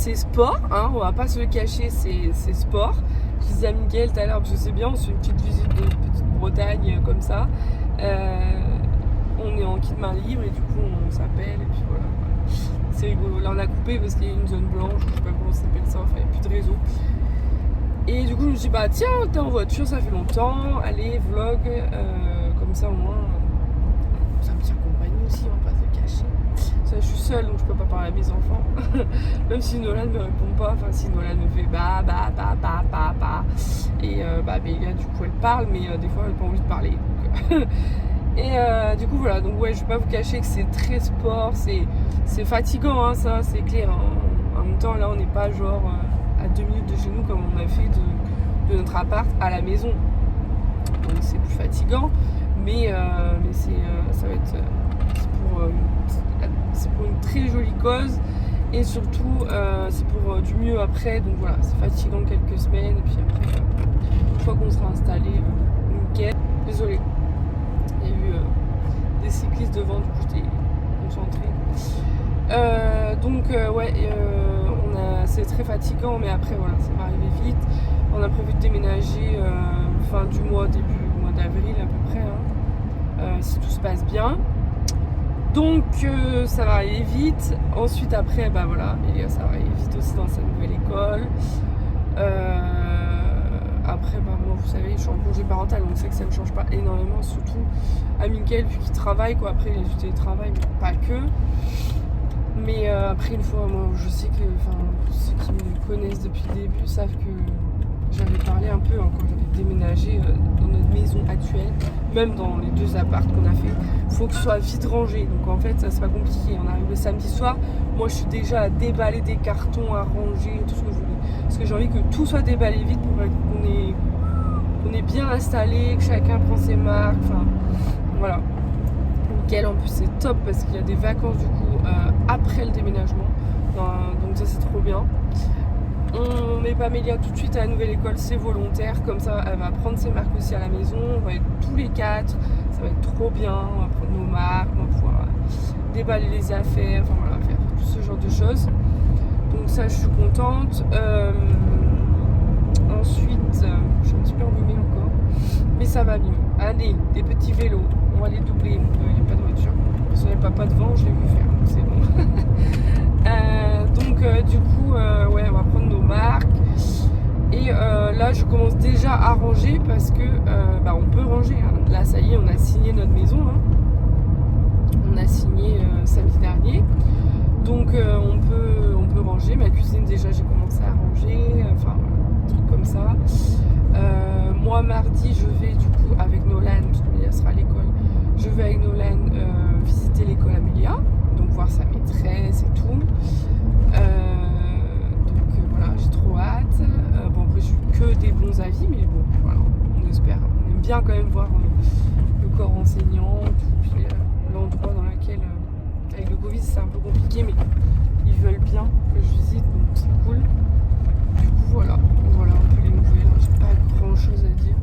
c'est sport, hein, on va pas se le cacher, c'est sport. Je disais à Mickaël tout à l'heure, parce que c'est bien, on se fait une petite visite de petite Bretagne comme ça. On est en kit main libre et du coup on s'appelle et puis voilà. C'est rigolo. Là on a coupé parce qu'il y a une zone blanche, je sais pas comment ça s'appelle ça, enfin il n'y a plus de réseau. Et du coup je me suis dit bah tiens t'es en voiture, ça fait longtemps, allez vlog, comme ça au moins ça me tient compagnie aussi, on va pas se cacher. Ça, je suis seule donc je peux pas parler à mes enfants. Même si Nolan me répond pas, enfin si Nolan me fait bah. Et Bélia du coup elle parle mais des fois elle n'a pas envie de parler. Donc, et du coup voilà, donc ouais je vais pas vous cacher que c'est très sport, c'est fatigant hein, ça c'est clair. Hein. En même temps là on n'est pas genre à 2 minutes de chez nous comme on a fait de notre appart à la maison. Donc c'est plus fatigant mais ça va être c'est pour une très jolie cause et surtout c'est pour du mieux après, donc voilà c'est fatigant quelques semaines et puis après une fois qu'on sera installé nickel. Désolée, il y a eu des cyclistes devant, du coup j'étais concentrée. C'est très fatigant mais après voilà ça va arriver vite. On a prévu de déménager fin du mois, début du mois d'avril à peu près hein, si tout se passe bien. Donc ça va aller vite. Ensuite après bah voilà, et ça va aller vite aussi dans sa nouvelle école. Après bah moi vous savez je suis en congé parental donc c'est que ça ne change pas énormément, surtout à Mickaël vu qu'il travaille quoi. Après il a du télétravail mais pas que. Mais après une fois moi je sais que ceux qui me connaissent depuis le début savent que j'avais parlé un peu hein, quand j'avais déménagé dans notre maison actuelle, même dans les 2 apparts qu'on a fait, faut que ce soit vite rangé. Donc en fait ça c'est pas compliqué. On arrive le samedi soir, moi je suis déjà à déballer des cartons, à ranger, tout ce que je voulais. Parce que j'ai envie que tout soit déballé vite pour qu'on est bien installé, que chacun prend ses marques, enfin voilà. Nickel, en plus c'est top parce qu'il y a des vacances du coup après le déménagement. Donc ça c'est trop bien. On met pas Mélia tout de suite à la nouvelle école, c'est volontaire, comme ça elle va prendre ses marques aussi à la maison, on va être tous les 4, ça va être trop bien, on va prendre nos marques, on va pouvoir déballer les affaires, enfin voilà, faire tout ce genre de choses. Donc ça je suis contente. Ensuite, je suis un petit peu enrhumée encore, mais ça va mieux. Allez, des petits vélos, on va les doubler, il n'y a pas de voiture. Parce qu'il n'y a pas de vent, je l'ai vu faire, donc c'est bon. Du coup, ouais, on va prendre nos marques. Et là, je commence déjà à ranger parce que on peut ranger. Hein. Là, ça y est, on a signé notre maison. Hein. On a signé samedi dernier. Donc, on peut ranger. Ma cuisine, déjà, j'ai commencé à ranger. Enfin, un truc comme ça. Moi, mardi, je vais du coup avec Nolan, parce que Mélia sera à l'école. Je vais avec Nolan visiter l'école Amélia. Donc, voir sa maîtresse et tout. Voilà, j'ai trop hâte. Bon après j'ai eu que des bons avis mais bon voilà, on espère. On aime bien quand même voir le corps enseignant, tout, puis l'endroit dans lequel avec le Covid c'est un peu compliqué mais ils veulent bien que je visite donc c'est cool. Du coup voilà un peu les nouvelles, hein. J'ai pas grand chose à dire.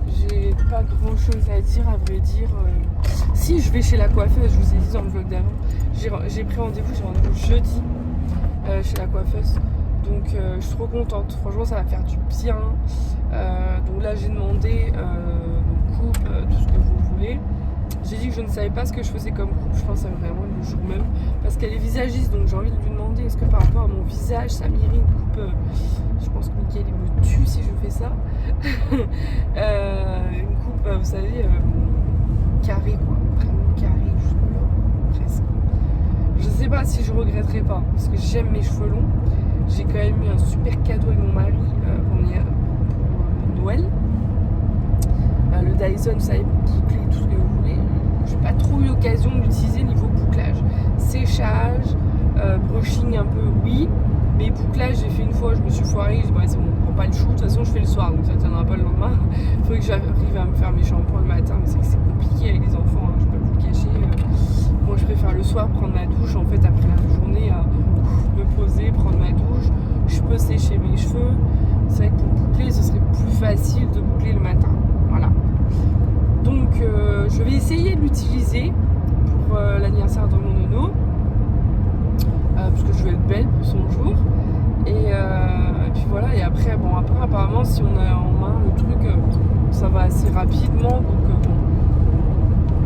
J'ai pas grand chose à dire à vrai dire. Si je vais chez la coiffeuse, je vous ai dit dans le vlog d'avant, j'ai pris rendez-vous jeudi chez la coiffeuse. Donc je suis trop contente, franchement ça va faire du bien. Donc là j'ai demandé coupe, tout ce que vous voulez. J'ai dit que je ne savais pas ce que je faisais comme coupe, je pense à vraiment le jour même. Parce qu'elle est visagiste, donc j'ai envie de lui demander est-ce que par rapport à mon visage ça m'irait une coupe. Je pense que Mickaël me tue si je fais ça. Une coupe, vous savez, carrée quoi, vraiment carrée, jusque là, presque. Je sais pas si je regretterai pas, parce que j'aime mes cheveux longs. J'ai quand même eu un super cadeau avec mon mari pour Noël. Le Dyson, vous savez, boucler tout ce que vous voulez. J'ai pas trop eu l'occasion de l'utiliser niveau bouclage. Séchage, brushing un peu, oui. Mais bouclage, j'ai fait une fois, je me suis foirée. J'ai dit, c'est bon, on prend pas le chou. De toute façon, je fais le soir, donc ça tiendra pas le lendemain. Il faudrait que j'arrive à me faire mes shampoings le matin, mais c'est compliqué avec les enfants, hein, je peux pas vous le cacher. Moi, je préfère le soir prendre ma douche, en fait, après la journée, me poser, prendre ma douche. Je peux sécher mes cheveux. C'est vrai que pour boucler, ce serait plus facile de boucler le matin. Voilà. Donc, je vais essayer de l'utiliser pour l'anniversaire de mon nono. parce que je veux être belle pour son jour. Et puis voilà, et après apparemment si on a en main le truc, ça va assez rapidement, donc bon,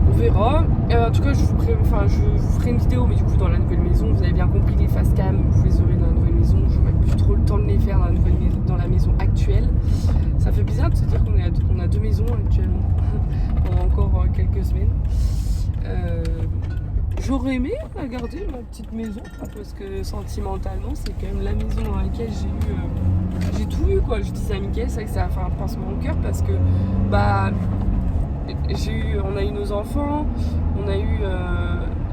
on verra. En tout cas, je vous ferai une vidéo, mais du coup dans la nouvelle maison, vous avez bien compris, les face cam, vous les aurez dans la nouvelle maison. J'aurai plus trop le temps de les faire dans la maison actuelle. Ça fait bizarre de se dire qu'on a deux maisons actuellement, pendant encore quelques semaines. J'aurais aimé la garder, ma petite maison, parce que sentimentalement, c'est quand même la maison dans laquelle j'ai tout eu, quoi. Je disais à Mickaël, c'est vrai que ça a fait un pincement au cœur parce que on a eu nos enfants, on a eu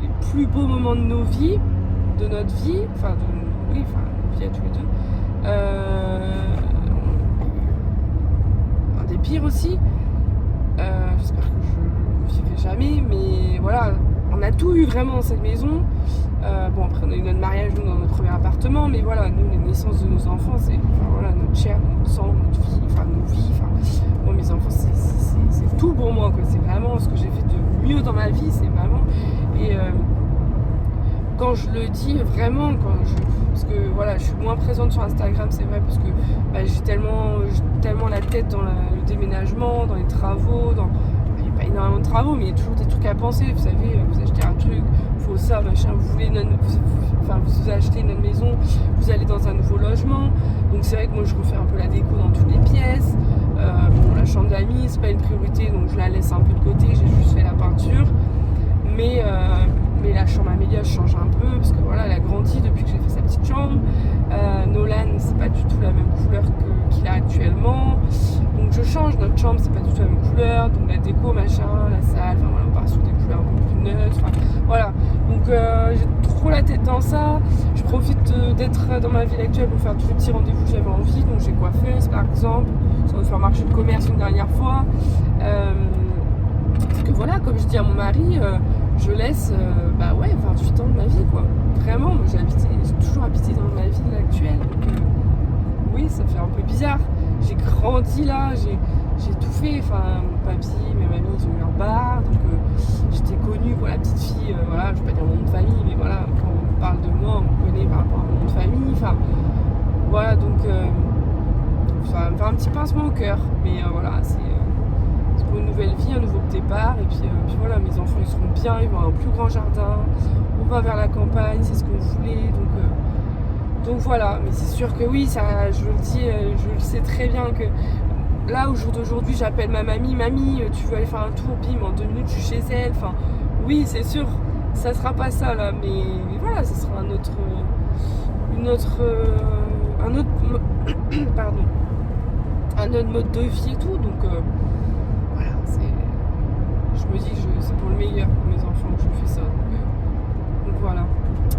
les plus beaux moments de notre vie, notre vie à tous les deux. Un des pires aussi. J'espère que je ne vivrai jamais, mais voilà. On a tout eu vraiment dans cette maison. Après on a eu notre mariage, nous, dans notre premier appartement, mais voilà, nous, les naissances de nos enfants, c'est notre chair, notre sang, notre vie, nos vies. Moi, mes enfants, c'est tout pour moi, quoi. C'est vraiment ce que j'ai fait de mieux dans ma vie, c'est vraiment. Et quand je le dis vraiment, parce que voilà, je suis moins présente sur Instagram, c'est vrai, parce que j'ai tellement la tête dans le déménagement, dans les travaux, pas énormément de travaux, mais il y a toujours des trucs à penser. Vous savez, vous achetez un truc, faut ça, machin, vous achetez une autre maison, vous allez dans un nouveau logement. Donc c'est vrai que moi je refais un peu la déco dans toutes les pièces. La chambre d'amis, c'est pas une priorité, donc je la laisse un peu de côté, j'ai juste fait la peinture. Mais la chambre Amélia, je change un peu, parce que voilà, elle a grandi depuis que j'ai fait sa petite chambre. Nolan, c'est pas du tout la même couleur qu'il a actuellement. Donc je change, notre chambre, c'est pas du tout la même couleur. Donc la déco, machin, la salle, on part sur des couleurs un peu plus neutres. Voilà. Donc j'ai trop la tête dans ça. Je profite d'être dans ma ville actuelle pour faire tous les petits rendez-vous que j'avais envie. Donc j'ai coiffeuse, par exemple. Ça va faire marché de commerce une dernière fois. Parce que voilà, comme je dis à mon mari, je laisse 28 ans de ma vie, quoi. Vraiment, moi j'ai toujours habité dans ma ville actuelle, donc oui, ça fait un peu bizarre. J'ai grandi là, j'ai tout fait, mon papy, mes mamies, ils ont eu un bar, donc j'étais connue pour la petite fille, je vais pas dire mon nom de famille, mais voilà, quand on parle de moi, on me connaît par rapport à mon nom de famille, voilà, donc ça me fait un petit pincement au cœur, mais voilà, c'est pour une nouvelle vie, un nouveau départ, et puis voilà, mes enfants ils seront bien, ils vont avoir un plus grand jardin, on va vers la campagne, c'est ce qu'on voulait, donc voilà. Mais c'est sûr que oui, ça, je le dis, je le sais très bien que là, au jour d'aujourd'hui, j'appelle ma mamie, tu veux aller faire un tour, bim, en 2 minutes je suis chez elle, oui, c'est sûr, ça sera pas ça là, mais voilà, ça sera un autre pardon, un autre mode de vie et tout, donc voilà, je me dis c'est pour le meilleur pour mes enfants que je fais ça, donc voilà.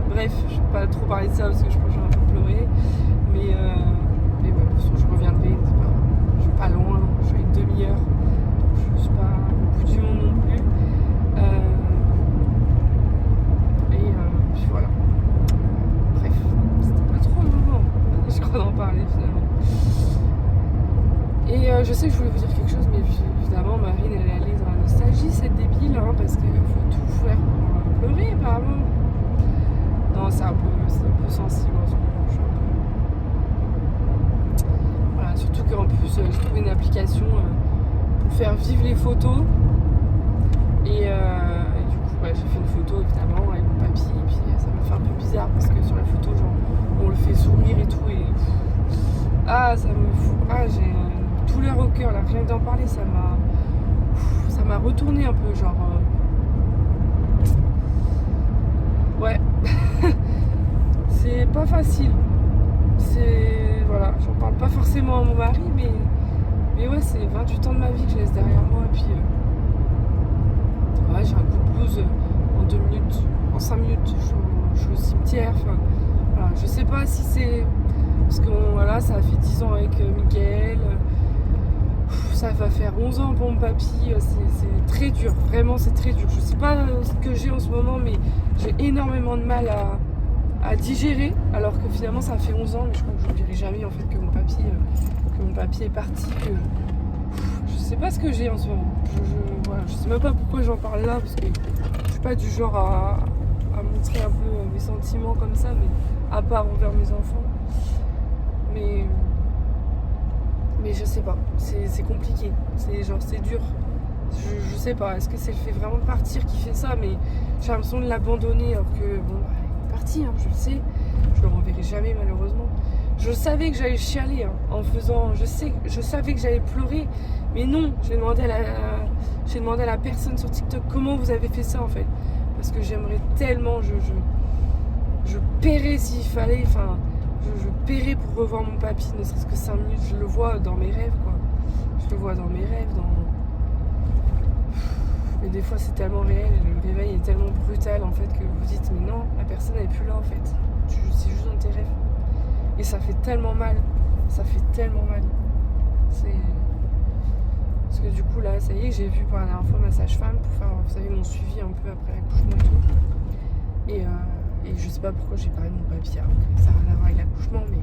Bref, je ne vais pas trop parler de ça parce que je pense que je vais un peu pleurer, mais ouais, de toute façon je reviendrai, je suis pas loin, je suis à une demi-heure, donc je suis pas au bout du monde non plus, puis voilà. Bref, c'était pas trop le moment, je crois d'en parler finalement. Et je sais que je voulais vous dire quelque chose, mais évidemment Marine elle est allée dans la nostalgie, c'est débile, parce qu'il faut tout faire pour pleurer apparemment. Non, c'est un peu sensible en ce moment. Voilà, surtout qu'en plus j'ai trouvé une application pour faire vivre les photos. Et du coup j'ai fait une photo évidemment avec mon papy, et puis ça me fait un peu bizarre parce que sur la photo on le fait sourire et tout, et ça me fout. J'ai une douleur au cœur là, rien que d'en parler, ça m'a retourné un peu, ouais. C'est pas facile. Voilà, j'en parle pas forcément à mon mari, mais ouais, c'est 28 ans de ma vie que je laisse derrière moi, et puis j'ai un coup de blues en 2 minutes, en 5 minutes, je suis au cimetière, voilà, je sais pas si c'est parce que ça a fait 10 ans avec Mickaël, ça va faire 11 ans pour mon papy, c'est très dur, vraiment c'est très dur. Je sais pas ce que j'ai en ce moment, mais j'ai énormément de mal à digérer, alors que finalement ça fait 11 ans, mais je crois que je ne dirai jamais en fait que mon papy est parti, que je sais pas ce que j'ai en ce moment. Je sais même pas pourquoi j'en parle là, parce que je suis pas du genre à à montrer un peu mes sentiments comme ça, mais à part envers mes enfants. Mais je sais pas, c'est compliqué, c'est dur. Je sais pas, est-ce que c'est le fait vraiment de partir qui fait ça, mais j'ai l'impression de l'abandonner alors que bon, bah, il est parti, hein, je le sais, je le renverrai jamais malheureusement. Je savais que j'allais chialer hein, en faisant, je savais que j'allais pleurer, mais non, j'ai demandé à la personne sur TikTok comment vous avez fait ça en fait, parce que j'aimerais tellement, je paierais s'il fallait, enfin, je paierais pour revoir mon papy, ne serait-ce que 5 minutes, je le vois dans mes rêves quoi, je le vois dans mes rêves, mais des fois c'est tellement réel, le réveil est tellement brutal en fait que vous dites mais non, la personne elle est plus là en fait, c'est juste dans tes rêves. Et ça fait tellement mal, ça fait tellement mal. Parce que du coup là, ça y est, j'ai vu pour la dernière fois ma sage-femme pour faire, vous savez, mon suivi un peu après l'accouchement et tout. Et je sais pas pourquoi j'ai parlé de mon papier, alors que ça n'a rien à voir avec l'accouchement, mais...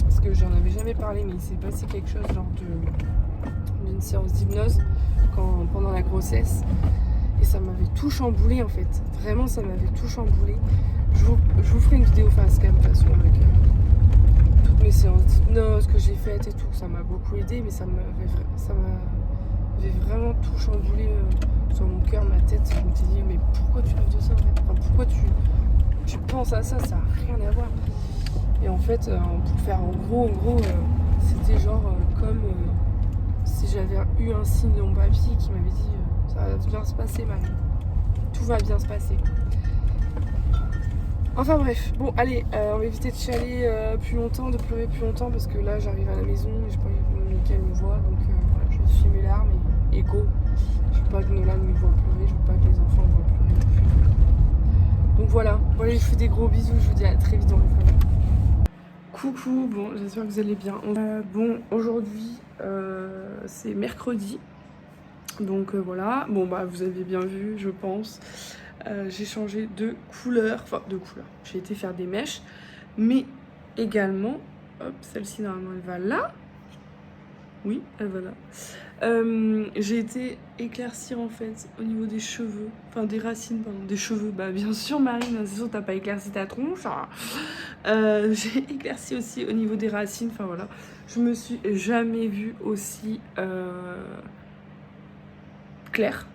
Parce que j'en avais jamais parlé, mais il s'est passé quelque chose genre d'une séance d'hypnose pendant la grossesse. Et ça m'avait tout chamboulé en fait. Vraiment, ça m'avait tout chamboulé. Je vous ferai une vidéo facecam de toute façon avec toutes mes séances d'hypnose que j'ai faites et tout. Ça m'a beaucoup aidé, mais ça m'avait vraiment tout chamboulé sur mon cœur, ma tête. Je me suis dit, mais pourquoi tu rêves de ça en fait, enfin, pourquoi tu penses à ça? Ça n'a rien à voir. Et en fait, pour faire en gros, c'était genre comme si j'avais eu un signe de mon papy qui m'avait dit ça va bien se passer, Marie. Tout va bien se passer. Enfin bref, bon allez, on va éviter de chialer plus longtemps, de pleurer plus longtemps parce que là j'arrive à la maison et je pas que Mickaël me voit, donc voilà, je vais essuyer mes larmes et go. Je veux pas que Nolan me voit pleurer, je veux pas que les enfants me voient pleurer non plus. Donc voilà, bon allez, je vous fais des gros bisous, je vous dis à très vite dans le vlog. Coucou, bon j'espère que vous allez bien. Bon aujourd'hui c'est mercredi, donc voilà, bon bah vous avez bien vu je pense. J'ai changé de couleur, j'ai été faire des mèches, mais également, hop, celle-ci normalement elle va là, oui elle va là, j'ai été éclaircir en fait au niveau des cheveux, enfin des racines, pardon, des cheveux, bah bien sûr Marine, c'est sûr t'as pas éclairci ta tronche, hein. J'ai éclairci aussi au niveau des racines, enfin voilà, je me suis jamais vue aussi claire.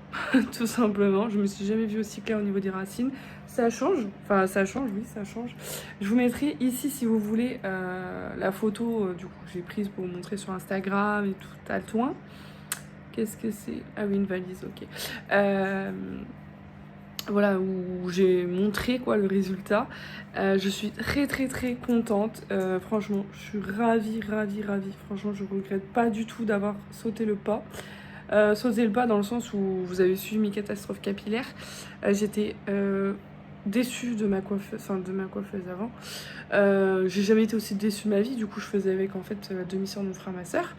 Tout simplement, je me suis jamais vue aussi claire au niveau des racines. Ça change, enfin ça change, oui ça change. Je vous mettrai ici si vous voulez la photo du coup que j'ai prise pour vous montrer sur Instagram et tout à loin. Qu'est-ce que c'est? Ah oui, une valise, ok. Voilà, où j'ai montré quoi le résultat. Je suis très contente, franchement je suis ravie. Franchement je regrette pas du tout d'avoir sauté le pas. Sauter le pas dans le sens où vous avez suivi mes catastrophes capillaires. J'étais déçue de ma coiffeuse, avant. J'ai jamais été aussi déçue de ma vie, du coup je faisais avec en fait la demi-sœur de mon frère, ma soeur.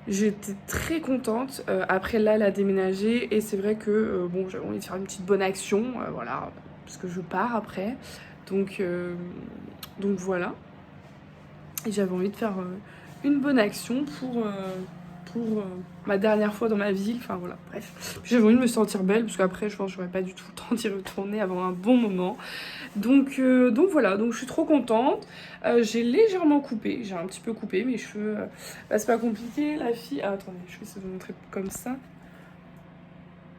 J'étais très contente. Après là elle a déménagé et c'est vrai que bon j'avais envie de faire une petite bonne action, voilà, parce que je pars après. Donc voilà. Et j'avais envie de faire une bonne action pour ma dernière fois dans ma vie, enfin voilà, bref. J'avais envie de me sentir belle, parce qu'après, je pense que j'aurais pas du tout le temps d'y retourner, avoir un bon moment. Donc voilà, donc je suis trop contente. J'ai légèrement coupé, j'ai un petit peu coupé mes cheveux. Bah, c'est pas compliqué, la fille... Ah, attendez, je vais essayer de vous montrer comme ça.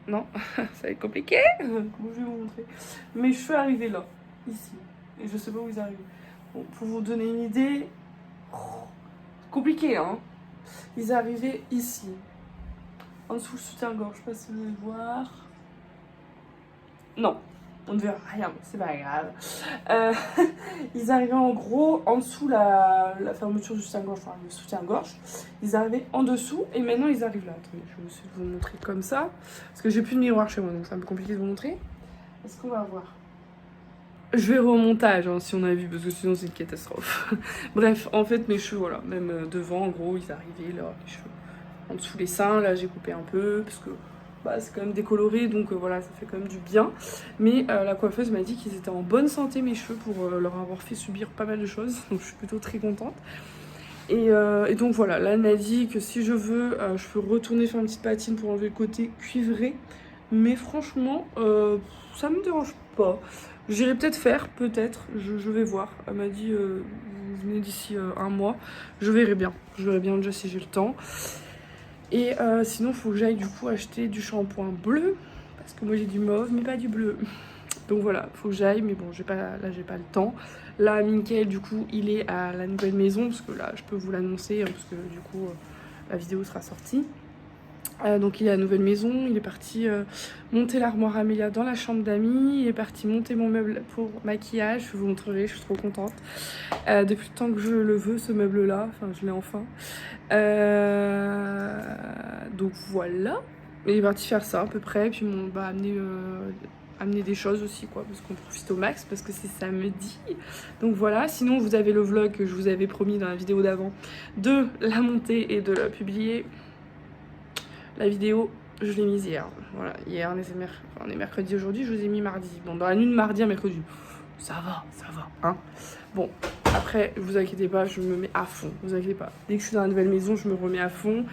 Non, ça va être compliqué. Comment je vais vous montrer? Mes cheveux arrivaient là, ici. Et je sais pas où ils arrivent. Bon, pour vous donner une idée... Compliqué, hein. Ils arrivaient ici, en dessous le soutien-gorge, je sais pas si vous allez voir. Non, on ne verra rien, c'est pas grave. Ils arrivaient en gros en dessous la fermeture du soutien-gorge, enfin le soutien-gorge. Ils arrivaient en dessous et maintenant ils arrivent là. Attendez, je vais essayer de vous montrer comme ça, parce que j'ai plus de miroir chez moi, donc c'est un peu compliqué de vous montrer. Est-ce qu'on va voir? Je vais au montage hein, si on a vu, parce que sinon c'est une catastrophe. Bref, en fait mes cheveux, voilà, même devant en gros ils arrivaient là, les cheveux en dessous les seins, là j'ai coupé un peu, parce que bah, c'est quand même décoloré, donc voilà, ça fait quand même du bien. Mais la coiffeuse m'a dit qu'ils étaient en bonne santé mes cheveux pour leur avoir fait subir pas mal de choses, donc je suis plutôt très contente. Et donc voilà, là elle m'a dit que si je veux, je peux retourner faire une petite patine pour enlever le côté cuivré. Mais franchement, ça me dérange pas. J'irai peut-être faire, peut-être, je vais voir. Elle m'a dit, vous venez d'ici un mois, je verrai bien déjà si j'ai le temps. Et sinon, il faut que j'aille du coup acheter du shampoing bleu, parce que moi j'ai du mauve, mais pas du bleu. Donc voilà, faut que j'aille, mais bon, j'ai pas le temps. Là, Mickaël, du coup, il est à la nouvelle maison, parce que là, je peux vous l'annoncer, hein, parce que du coup, la vidéo sera sortie. Donc il est à la nouvelle maison, il est parti monter l'armoire Amélia dans la chambre d'amis, il est parti monter mon meuble pour maquillage, je vous montrerai, je suis trop contente. Depuis le temps que je le veux, ce meuble-là, enfin je l'ai enfin. Donc voilà, il est parti faire ça à peu près, puis on va amener des choses aussi quoi, parce qu'on profite au max, parce que c'est samedi. Donc voilà, sinon vous avez le vlog que je vous avais promis dans la vidéo d'avant de la monter et de la publier. La vidéo, je l'ai mise hier. Voilà, hier, on est mercredi aujourd'hui, je vous ai mis mardi. Bon, dans la nuit de mardi à mercredi, ça va, hein. Bon, après, vous inquiétez pas, je me mets à fond, vous inquiétez pas. Dès que je suis dans la nouvelle maison, je me remets à fond.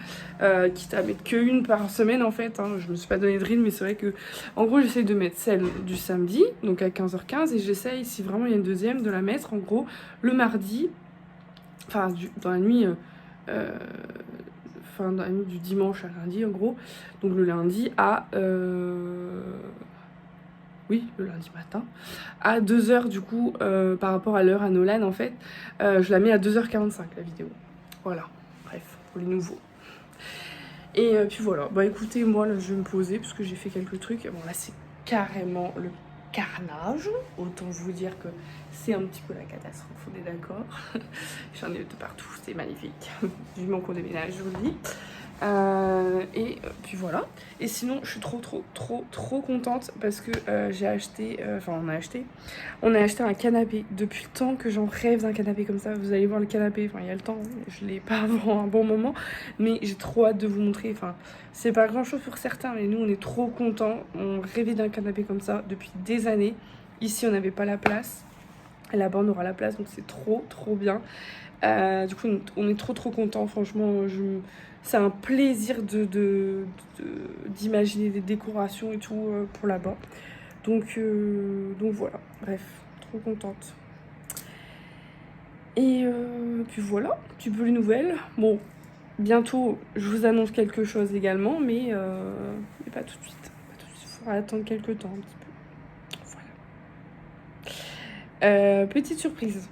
Quitte à mettre qu'une par semaine, en fait. Hein. Je me suis pas donné de rythme, mais c'est vrai que, en gros, j'essaye de mettre celle du samedi, donc à 15h15, et j'essaye, si vraiment il y a une deuxième, de la mettre, en gros, le mardi, enfin, dans la nuit... dans la nuit du dimanche à lundi en gros, donc le lundi à oui, le lundi matin à 2h du coup, par rapport à l'heure à Nolan en fait, je la mets à 2h45 la vidéo, voilà, bref, pour les nouveaux. Et puis voilà, bah écoutez, moi là je vais me poser parce que j'ai fait quelques trucs. Bon là c'est carrément le carnage, autant vous dire que c'est un petit peu la catastrophe, on est d'accord. J'en ai de partout, c'est magnifique. Vivement qu'on déménage, je vous le dis. Et puis voilà. Et sinon, je suis trop contente parce que j'ai acheté, on a acheté un canapé. Depuis le temps que j'en rêve d'un canapé comme ça, vous allez voir le canapé, enfin il y a le temps, je l'ai pas avant un bon moment, mais j'ai trop hâte de vous montrer. Enfin, c'est pas grand chose pour certains, mais nous on est trop contents. On rêvait d'un canapé comme ça depuis des années. Ici on n'avait pas la place. Là-bas on aura la place, donc c'est trop bien. Du coup on est trop contents, franchement. C'est un plaisir d'imaginer des décorations et tout pour là-bas. Donc voilà, bref, trop contente. Et puis voilà, un petit peu les nouvelles. Bon, bientôt je vous annonce quelque chose également, mais pas tout de suite. Il faudra attendre quelques temps un petit peu. Voilà. Petite surprise.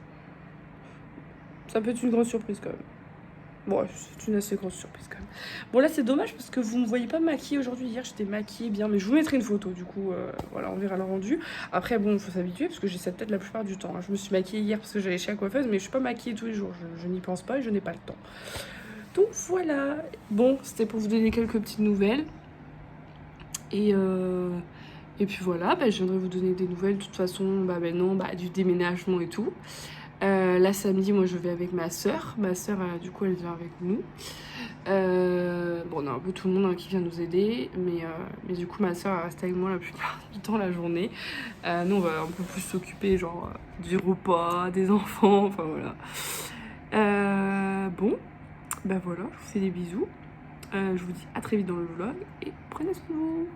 Ça peut être une grande surprise quand même. Bon, c'est une assez grosse surprise quand même. Bon là c'est dommage parce que vous ne me voyez pas maquillée aujourd'hui. Hier j'étais maquillée bien, mais je vous mettrai une photo du coup. Voilà, on verra le rendu. Après bon, il faut s'habituer parce que j'ai cette tête la plupart du temps. Hein. Je me suis maquillée hier parce que j'allais chez la coiffeuse, mais je suis pas maquillée tous les jours. Je n'y pense pas et je n'ai pas le temps. Donc voilà. Bon, c'était pour vous donner quelques petites nouvelles. Et puis voilà, je viendrai vous donner des nouvelles de toute façon, du déménagement et tout. Là samedi moi je vais avec ma soeur du coup elle vient avec nous. Bon on a un peu tout le monde qui vient nous aider, mais du coup ma soeur elle reste avec moi la plupart du temps la journée. Nous on va un peu plus s'occuper genre du repas, des enfants, enfin voilà. Bon voilà, je vous fais des bisous. Je vous dis à très vite dans le vlog et prenez soin de vous.